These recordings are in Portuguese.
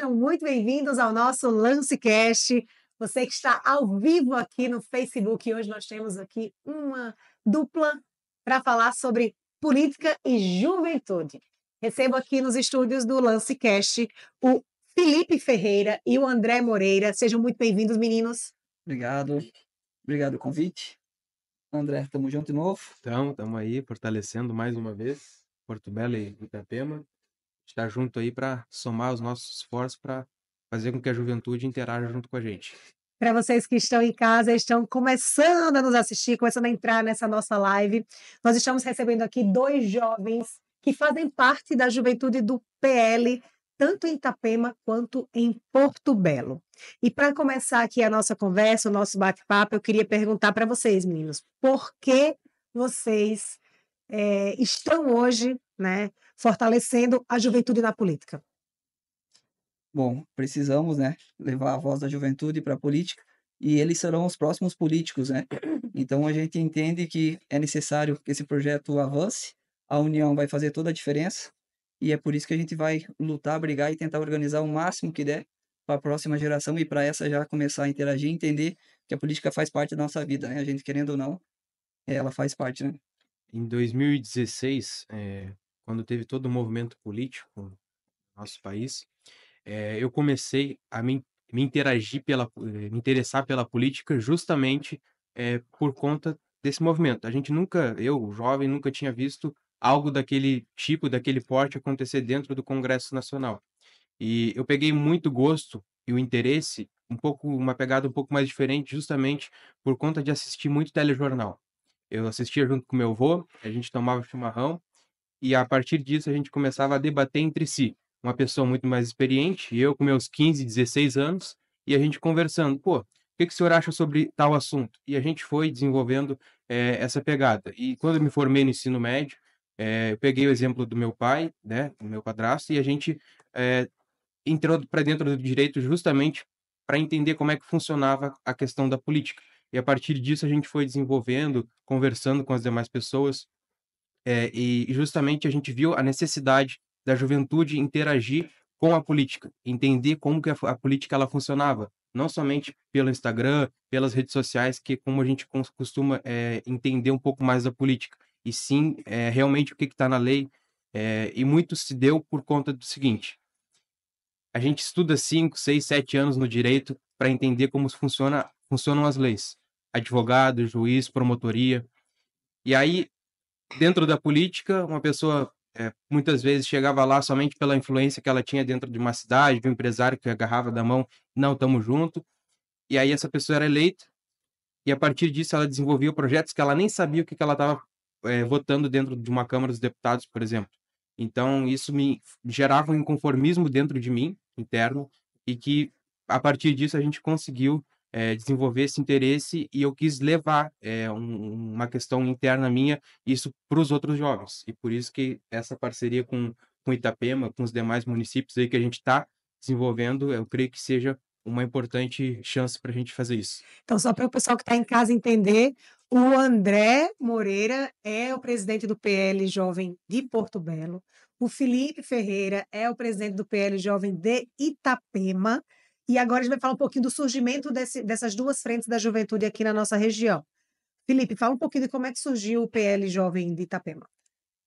sejam muito bem-vindos ao nosso LanceCast. Você que está ao vivo aqui no Facebook, hoje nós temos aqui uma dupla para falar sobre política e juventude. Recebo aqui nos estúdios do LanceCast o Felipe Ferreira e o André Moreira. Sejam muito bem-vindos, meninos. Obrigado pelo convite. André, tamo junto de novo. Então, estamos aí fortalecendo mais uma vez Porto Belo e Itapema. Está junto aí para somar os nossos esforços para fazer com que a juventude interaja junto com a gente. Para vocês que estão em casa, estão começando a nos assistir, começando a entrar nessa nossa live, nós estamos recebendo aqui dois jovens que fazem parte da juventude do PL, tanto em Itapema quanto em Porto Belo. E para começar aqui a nossa conversa, o nosso bate-papo, eu queria perguntar para vocês, meninos, por que vocês estão hoje, né, fortalecendo a juventude na política? Bom, precisamos, né, levar a voz da juventude para a política e eles serão os próximos políticos, né? Então a gente entende que é necessário que esse projeto avance, a união vai fazer toda a diferença e é por isso que a gente vai lutar, brigar e tentar organizar o máximo que der para a próxima geração e para essa já começar a interagir e entender que a política faz parte da nossa vida, né? A gente querendo ou não, ela faz parte, né? Em 2016, quando teve todo o movimento político no nosso país, eu comecei a me interessar pela política justamente por conta desse movimento. A gente nunca, eu, jovem, nunca tinha visto algo daquele tipo, daquele porte acontecer dentro do Congresso Nacional. E eu peguei muito gosto e o interesse, uma pegada um pouco mais diferente, justamente por conta de assistir muito telejornal. Eu assistia junto com meu avô, a gente tomava chimarrão, e a partir disso a gente começava a debater entre si. Uma pessoa muito mais experiente, eu com meus 15, 16 anos, e a gente conversando, pô, o que que o senhor acha sobre tal assunto? E a gente foi desenvolvendo essa pegada. E quando eu me formei no ensino médio, eu peguei o exemplo do meu pai, né, do meu padrasto, e a gente eh, entrou para dentro do direito justamente para entender como é que funcionava a questão da política. E a partir disso a gente foi desenvolvendo, conversando com as demais pessoas, e justamente a gente viu a necessidade da juventude interagir com a política, entender como que a política ela funcionava, não somente pelo Instagram, pelas redes sociais, que como a gente costuma entender um pouco mais da política, e sim realmente o que está na lei, e muito se deu por conta do seguinte: a gente estuda 5, 6, 7 anos no direito para entender como funcionam as leis. Advogado, juiz, promotoria. E aí, dentro da política, uma pessoa muitas vezes chegava lá somente pela influência que ela tinha dentro de uma cidade, de um empresário que agarrava da mão, não, tamo junto. E aí essa pessoa era eleita, e a partir disso ela desenvolvia projetos que ela nem sabia o que ela estava votando dentro de uma Câmara dos Deputados, por exemplo. Então, isso me gerava um inconformismo dentro de mim, interno, e que, a partir disso, a gente conseguiu desenvolver esse interesse e eu quis levar uma questão interna minha, isso para os outros jovens. E por isso que essa parceria com Itapema, com os demais municípios aí que a gente está desenvolvendo, eu creio que seja uma importante chance para a gente fazer isso. Então, só para o pessoal que está em casa entender, o André Moreira é o presidente do PL Jovem de Porto Belo, o Felipe Ferreira é o presidente do PL Jovem de Itapema, e agora a gente vai falar um pouquinho do surgimento dessas duas frentes da juventude aqui na nossa região. Felipe, fala um pouquinho de como é que surgiu o PL Jovem de Itapema.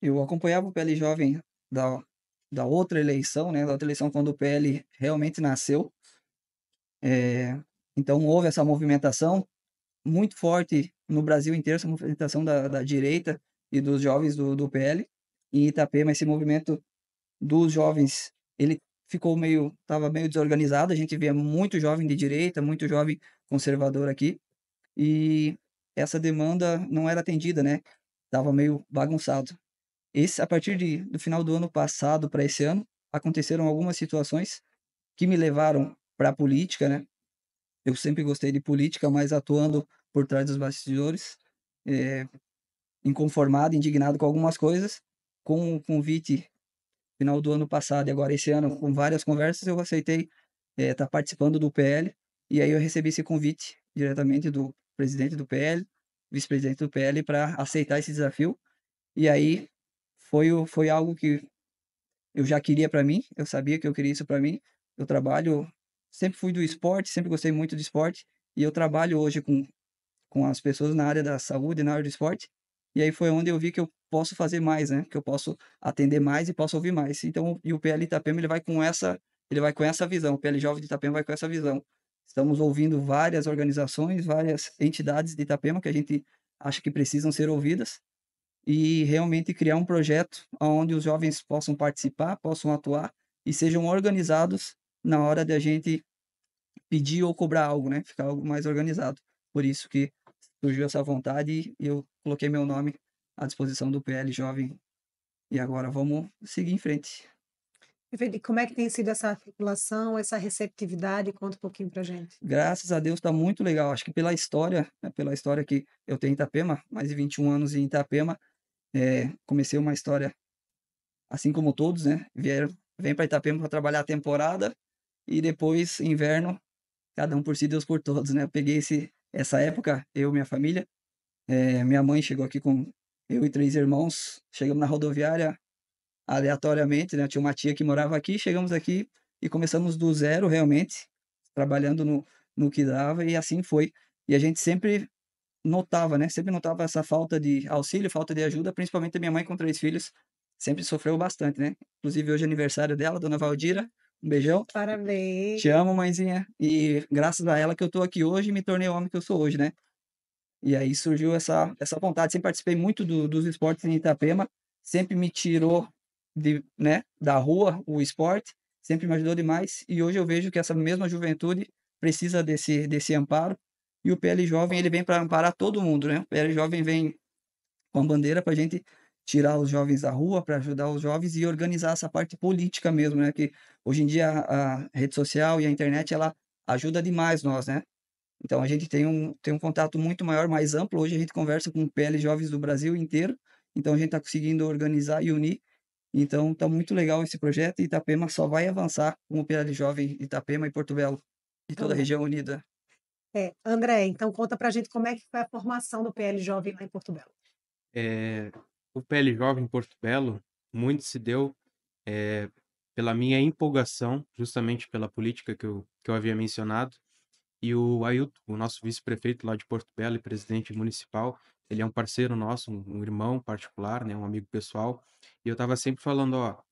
Eu acompanhava o PL Jovem da, da outra eleição, né? Da outra eleição quando o PL realmente nasceu. Então houve essa movimentação muito forte no Brasil inteiro, essa movimentação da direita e dos jovens do PL. Em Itapema, esse movimento dos jovens, ele estava meio desorganizado. A gente via muito jovem de direita, muito jovem conservador aqui. E essa demanda não era atendida, né? Tava meio bagunçado. A partir do final do ano passado para esse ano, aconteceram algumas situações que me levaram para a política, né? Eu sempre gostei de política, mas atuando por trás dos bastidores, inconformado, indignado com algumas coisas. Com o convite final do ano passado e agora esse ano, com várias conversas, eu aceitei estar participando do PL. E aí eu recebi esse convite diretamente do presidente do PL, vice-presidente do PL, para aceitar esse desafio. E aí foi algo que eu já queria para mim, eu sabia que eu queria isso para mim, eu trabalho, sempre fui do esporte, sempre gostei muito de esporte, e eu trabalho hoje com as pessoas na área da saúde, na área do esporte, e aí foi onde eu vi que eu posso fazer mais, né? Que eu posso atender mais e posso ouvir mais. Então, e o PL Itapema, ele vai com essa visão, o PL Jovem de Itapema vai com essa visão. Estamos ouvindo várias organizações, várias entidades de Itapema que a gente acha que precisam ser ouvidas e realmente criar um projeto onde os jovens possam participar, possam atuar e sejam organizados na hora de a gente pedir ou cobrar algo, né? Ficar algo mais organizado. Por isso que surgiu essa vontade e eu coloquei meu nome à disposição do PL Jovem. E agora vamos seguir em frente. Perfeito. E como é que tem sido essa articulação, essa receptividade? Conta um pouquinho pra gente. Graças a Deus está muito legal. Acho que pela história, né, pela história que eu tenho em Itapema, mais de 21 anos em Itapema, comecei uma história assim como todos, né? Vem para Itapema para trabalhar a temporada e depois inverno, cada um por si, Deus por todos, né? Eu peguei essa época, eu e minha família. Minha mãe chegou aqui com eu e 3 irmãos. Chegamos na rodoviária aleatoriamente, né? Eu tinha uma tia que morava aqui. Chegamos aqui e começamos do zero, realmente, trabalhando no que dava, e assim foi. E a gente sempre notava, né? Sempre notava essa falta de auxílio, falta de ajuda, principalmente a minha mãe com 3 filhos. Sempre sofreu bastante, né? Inclusive, hoje é aniversário dela, dona Valdira. Um beijão. Te Parabéns. amo, mãezinha. E graças a ela que eu tô aqui hoje e me tornei o homem que eu sou hoje, né? E aí surgiu essa vontade. Sempre participei muito dos esportes em Itapema, sempre me tirou né, da rua o esporte, sempre me ajudou demais. E hoje eu vejo que essa mesma juventude precisa desse amparo. E o PL Jovem ele vem para amparar todo mundo, né? O PL Jovem vem com a bandeira para a gente tirar os jovens da rua, para ajudar os jovens e organizar essa parte política mesmo, né? Que hoje em dia a rede social e a internet ela ajuda demais nós, né? Então a gente tem um contato muito maior, mais amplo. Hoje a gente conversa com PL jovens do Brasil inteiro. Então a gente está conseguindo organizar e unir. Então está muito legal esse projeto e Itapema só vai avançar com o PL Jovem Itapema e Porto Belo e toda a Amém. região unida. André, então conta pra gente como é que foi a formação do PL Jovem lá em Porto Belo. É, o PL Jovem em Porto Belo muito se deu é, pela minha empolgação, justamente pela política que eu havia mencionado. E o Ailton, o nosso vice-prefeito lá de Porto Belo e presidente municipal, ele é um parceiro nosso, um irmão particular, né, um amigo pessoal. E eu estava sempre falando, ó,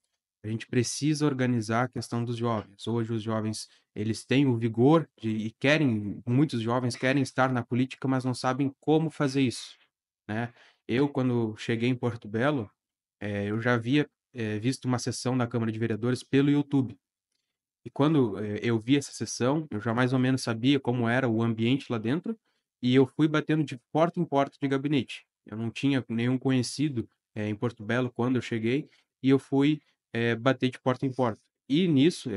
a gente precisa organizar a questão dos jovens. Hoje os jovens, eles têm o vigor e querem, muitos jovens querem estar na política, mas não sabem como fazer isso, né? Eu, quando cheguei em Porto Belo, eu já havia visto uma sessão da Câmara de Vereadores pelo YouTube. E quando eu vi essa sessão, eu já mais ou menos sabia como era o ambiente lá dentro, e eu fui batendo de porta em porta de gabinete. Eu não tinha nenhum conhecido em Porto Belo quando eu cheguei, e eu fui bater de porta em porta. E nisso,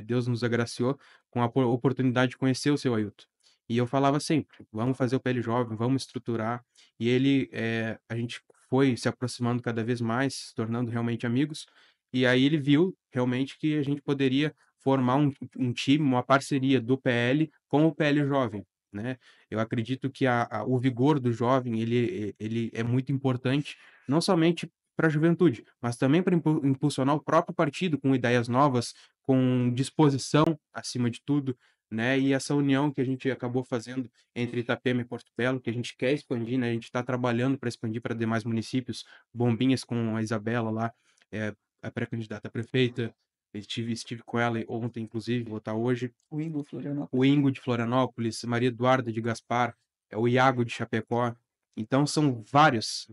Deus nos agraciou com a oportunidade de conhecer o seu Ailton. E eu falava sempre, vamos fazer o PL Jovem, vamos estruturar. E a gente foi se aproximando cada vez mais, se tornando realmente amigos. E aí ele viu realmente que a gente poderia formar um time, uma parceria do PL com o PL Jovem, né? Eu acredito que o vigor do jovem, ele é muito importante, não somente para a juventude, mas também para impulsionar o próprio partido com ideias novas, com disposição, acima de tudo, né? E essa união que a gente acabou fazendo entre Itapema e Porto Belo, que a gente quer expandir, né? A gente está trabalhando para expandir para demais municípios, Bombinhas com a Isabela lá, é, a pré-candidata a prefeita, estive com ela ontem, inclusive, vou estar hoje. O Ingo O Florianópolis. Ingo de Florianópolis, Maria Eduarda de Gaspar, o Iago de Chapecó. Então, são vários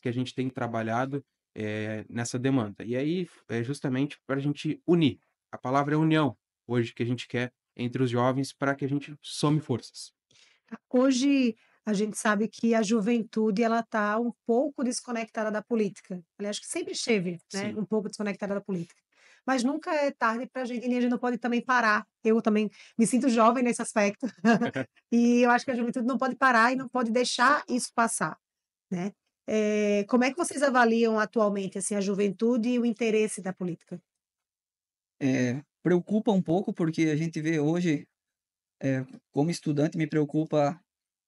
que a gente tem trabalhado nessa demanda. E aí, é justamente para a gente unir. A palavra é união, hoje, que a gente quer entre os jovens para que a gente some forças. Hoje a gente sabe que a juventude ela está um pouco desconectada da política. Aliás, que sempre esteve, né, Sim. um pouco desconectada da política. Mas nunca é tarde para a gente, e a gente não pode também parar. Eu também me sinto jovem nesse aspecto. E eu acho que a juventude não pode parar e não pode deixar isso passar, né? Como é que vocês avaliam atualmente assim, a juventude e o interesse da política? Preocupa um pouco porque a gente vê hoje, como estudante, me preocupa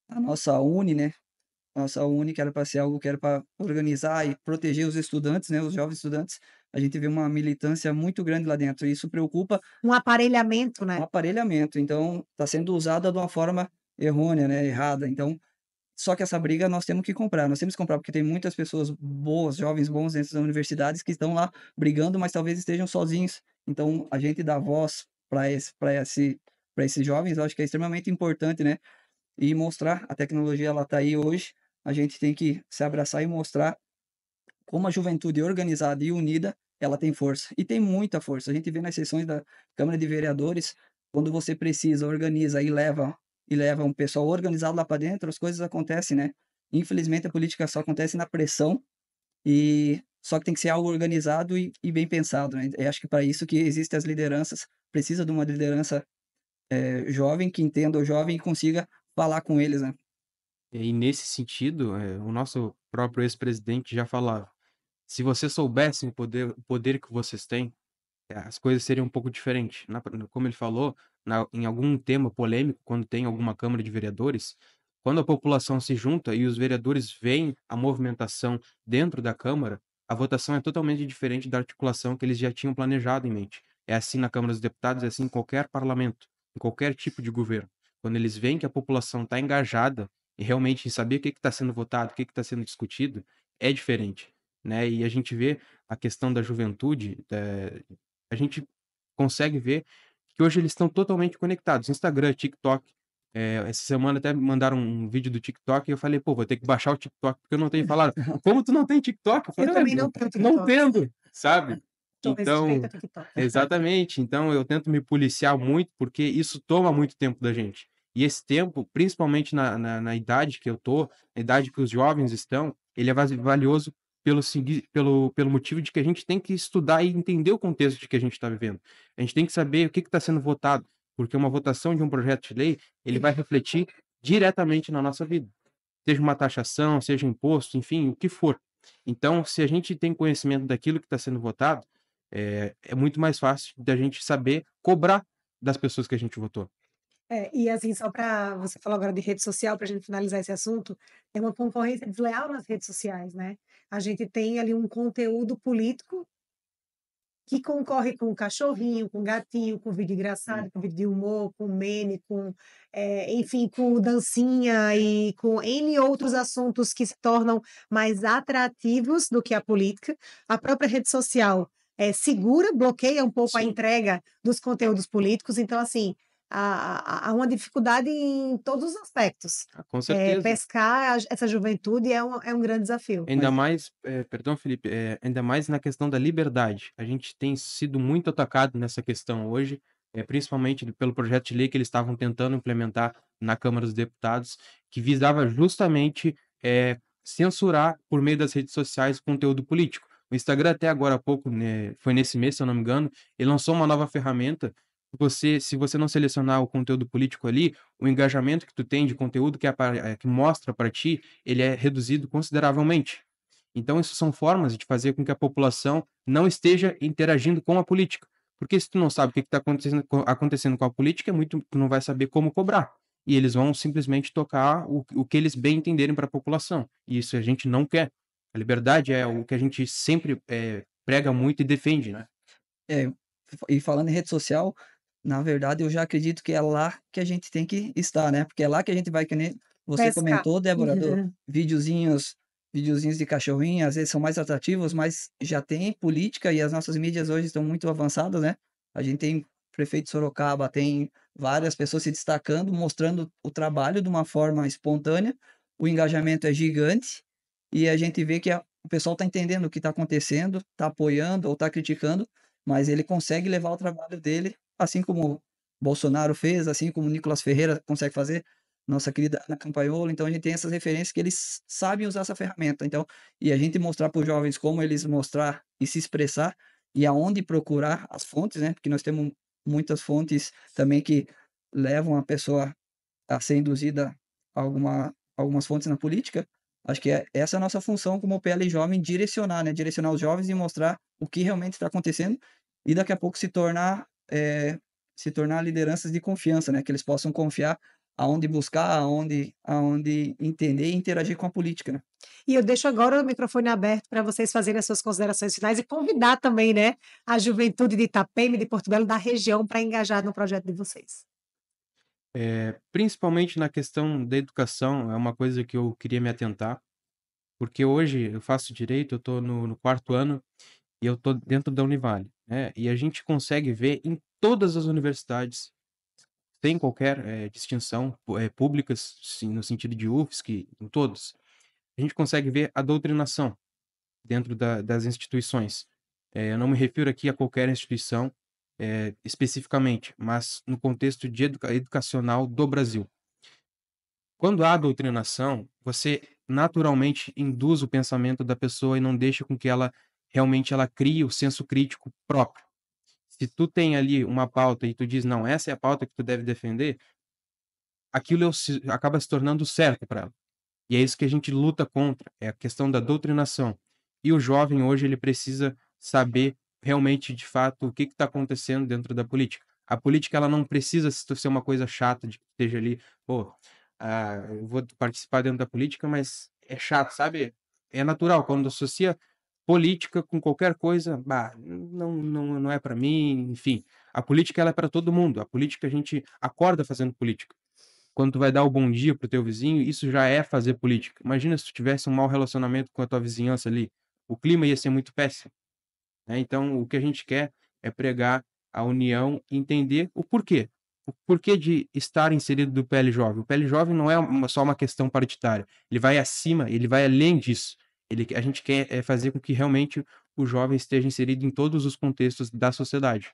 a nossa Uni, né? nossa Uni, que era para ser algo que era para organizar e proteger os estudantes, né, os jovens estudantes, a gente vê uma militância muito grande lá dentro, e isso preocupa Um aparelhamento, um né. aparelhamento, então está sendo usada de uma forma errônea, né, errada, então só que essa briga nós temos que comprar, porque tem muitas pessoas boas, jovens bons dentro das universidades que estão lá brigando, mas talvez estejam sozinhos. Então, a gente dá voz para esses jovens, eu acho que é extremamente importante, né? E mostrar, a tecnologia ela está aí hoje, a gente tem que se abraçar e mostrar como a juventude organizada e unida, ela tem força. E tem muita força. A gente vê nas sessões da Câmara de Vereadores, quando você precisa, organiza e leva um pessoal organizado lá para dentro, as coisas acontecem, né? Infelizmente, a política só acontece na pressão, e só que tem que ser algo organizado e bem pensado, né? Eu acho que para isso que existem as lideranças, precisa de uma liderança jovem, que entenda o jovem e consiga falar com eles, né? E nesse sentido, o nosso próprio ex-presidente já falava: "Se vocês soubessem o poder que vocês têm, as coisas seriam um pouco diferentes". Como ele falou, em algum tema polêmico, quando tem alguma Câmara de Vereadores, quando a população se junta e os vereadores veem a movimentação dentro da Câmara, a votação é totalmente diferente da articulação que eles já tinham planejado em mente. É assim na Câmara dos Deputados, é assim em qualquer parlamento, em qualquer tipo de governo. Quando eles veem que a população está engajada e realmente em saber o que está sendo votado, o que está sendo discutido, é diferente, né? E a gente vê a questão da juventude, a gente consegue ver que hoje eles estão totalmente conectados. Instagram, TikTok. Essa semana até me mandaram um vídeo do TikTok e eu falei: "Pô, vou ter que baixar o TikTok porque eu não tenho". Falaram: "Como tu não tem TikTok?" Eu Eu falei: também "Ué, não tenho não TikTok, tendo", sabe. tô restrita Então ao TikTok. exatamente. Então eu tento me policiar muito, porque isso toma muito tempo da gente. E esse tempo, principalmente na idade que eu tô, na idade que os jovens estão, ele é valioso pelo motivo de que a gente tem que estudar e entender o contexto de que a gente está vivendo. A gente tem que saber o que está sendo votado, porque uma votação de um projeto de lei, ele vai refletir diretamente na nossa vida. Seja uma taxação, seja imposto, enfim, o que for. Então, se a gente tem conhecimento daquilo que está sendo votado, é muito mais fácil da gente saber cobrar das pessoas que a gente votou. É, e assim, só para você falou agora de rede social, para a gente finalizar esse assunto, é uma concorrência desleal nas redes sociais, né. A gente tem ali um conteúdo político que concorre com cachorrinho, com gatinho, com vídeo engraçado, com vídeo de humor, com meme, com, enfim, com dancinha e com N outros assuntos que se tornam mais atrativos do que a política. A própria rede social, segura, bloqueia um pouco a Sim, entrega dos conteúdos políticos, então assim, há uma dificuldade em todos os aspectos. com certeza. Pescar essa juventude é um grande desafio. Ainda mais, perdão, Felipe, ainda mais na questão da liberdade. A gente tem sido muito atacado nessa questão hoje, principalmente pelo projeto de lei que eles estavam tentando implementar na Câmara dos Deputados, que visava justamente, censurar, por meio das redes sociais, conteúdo político. O Instagram até agora há pouco, né, foi nesse mês, se eu não me engano, ele lançou uma nova ferramenta. Se você não selecionar o conteúdo político ali, o engajamento que tu tem de conteúdo que mostra para ti, ele é reduzido consideravelmente. Então, isso são formas de fazer com que a população não esteja interagindo com a política. Porque se tu não sabe o que está acontecendo com a política, tu não vai saber como cobrar. E eles vão simplesmente tocar o que eles bem entenderem para a população. E isso a gente não quer. A liberdade é o que a gente sempre prega muito e defende, né? É, e falando em rede social, na verdade eu já acredito que é lá que a gente tem que estar, né, porque é lá que a gente vai, que nem você Pescar. comentou, Débora, do videozinhos de cachorrinho, às vezes são mais atrativos, mas já tem política e as nossas mídias hoje estão muito avançadas, né. A gente tem prefeito de Sorocaba, tem várias pessoas se destacando, mostrando o trabalho de uma forma espontânea, o engajamento é gigante, e a gente vê que o pessoal está entendendo o que está acontecendo, está apoiando ou está criticando, mas ele consegue levar o trabalho dele, assim como Bolsonaro fez, assim como Nicolas Ferreira consegue fazer, nossa querida Ana Campagnolo, então a gente tem essas referências que eles sabem usar essa ferramenta, então e a gente mostrar para os jovens como eles mostrar e se expressar, e aonde procurar as fontes, né, porque nós temos muitas fontes também que levam a pessoa a ser induzida a algumas fontes na política, acho que essa é a nossa função como PL Jovem, direcionar, né, direcionar os jovens e mostrar o que realmente está acontecendo, e daqui a pouco se tornar lideranças de confiança, né, que eles possam confiar aonde buscar, aonde entender e interagir com a política, né? E eu deixo agora o microfone aberto para vocês fazerem as suas considerações finais e convidar também, né, a juventude de Itapema e de Porto Belo, da região, para engajar no projeto de vocês. Principalmente na questão da educação, é uma coisa que eu queria me atentar, porque hoje eu faço direito, eu estou no quarto ano e eu estou dentro da Univale, né? E a gente consegue ver em todas as universidades, sem qualquer distinção, públicas, sim, no sentido de UFSC, em todos, a gente consegue ver a doutrinação dentro das instituições. Eu não me refiro aqui a qualquer instituição especificamente, mas no contexto de educacional do Brasil. Quando há doutrinação, você naturalmente induz o pensamento da pessoa e não deixa com que ela realmente ela crie o senso crítico próprio. Se tu tem ali uma pauta e tu diz, não, essa é a pauta que tu deve defender, aquilo acaba se tornando certo para ela. E é isso que a gente luta contra, é a questão da doutrinação. E o jovem hoje ele precisa saber realmente, de fato, o que está acontecendo dentro da política. A política ela não precisa ser uma coisa chata de que esteja ali, pô, eu vou participar dentro da política, mas é chato, sabe? É natural, quando associa política com qualquer coisa, bah, não é para mim, enfim. A política ela é para todo mundo. A política a gente acorda fazendo política. Quando tu vai dar o bom dia pro teu vizinho, isso já é fazer política. Imagina se tu tivesse um mau relacionamento com a tua vizinhança ali, o clima ia ser muito péssimo, né? Então, o que a gente quer é pregar a união e entender o porquê de estar inserido do PL Jovem. O PL Jovem não é só uma questão partidária, ele vai acima, ele vai além disso. A gente quer fazer com que realmente o jovem esteja inserido em todos os contextos da sociedade.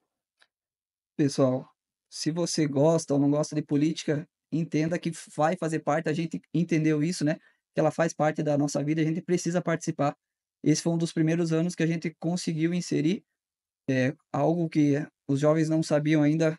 Pessoal, se você gosta ou não gosta de política, entenda que vai fazer parte, a gente entendeu isso, né? Que ela faz parte da nossa vida, a gente precisa participar. Esse foi um dos primeiros anos que a gente conseguiu inserir algo que os jovens não sabiam ainda.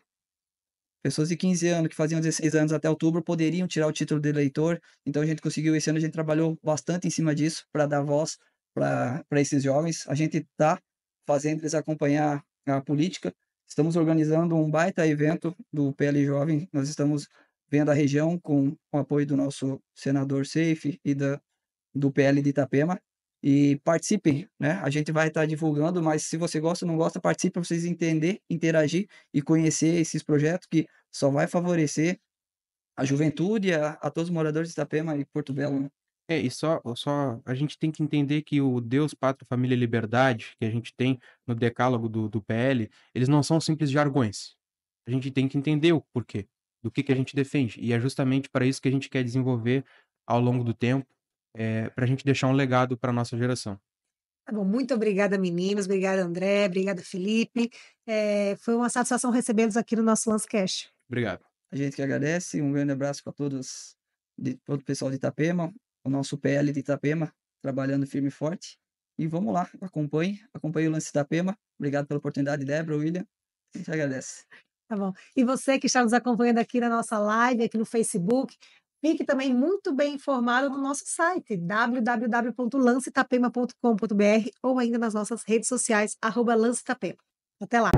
Pessoas de 15 anos, que faziam 16 anos até outubro, poderiam tirar o título de eleitor. Então a gente conseguiu, esse ano a gente trabalhou bastante em cima disso, para dar voz para esses jovens. A gente está fazendo eles acompanhar a política. Estamos organizando um baita evento do PL Jovem. Nós estamos vendo a região com o apoio do nosso senador Seife e do PL de Itapema. E participem, né? A gente vai estar divulgando, mas se você gosta ou não gosta, participe para vocês entender, interagir e conhecer esses projetos que só vai favorecer a juventude, a todos os moradores de Itapema e Porto Belo, né? E só a gente tem que entender que o Deus, Pátria, Família e Liberdade, que a gente tem no decálogo do PL, eles não são simples jargões. A gente tem que entender o porquê, do que a gente defende. E é justamente para isso que a gente quer desenvolver ao longo do tempo, para a gente deixar um legado para a nossa geração. Tá bom, muito obrigada, meninos. Obrigada, André. Obrigada, Felipe. Foi uma satisfação recebê-los aqui no nosso Lancecast. Obrigado. A gente que agradece, um grande abraço para todos, todo o pessoal de Itapema, o nosso PL de Itapema, trabalhando firme e forte. E vamos lá, acompanhe o Lance Itapema. Obrigado pela oportunidade, Débora, William. A gente agradece. Tá bom. E você que está nos acompanhando aqui na nossa live, aqui no Facebook, fique também muito bem informado no nosso site, www.lanceitapema.com.br ou ainda nas nossas redes sociais, @lanceitapema. Até lá!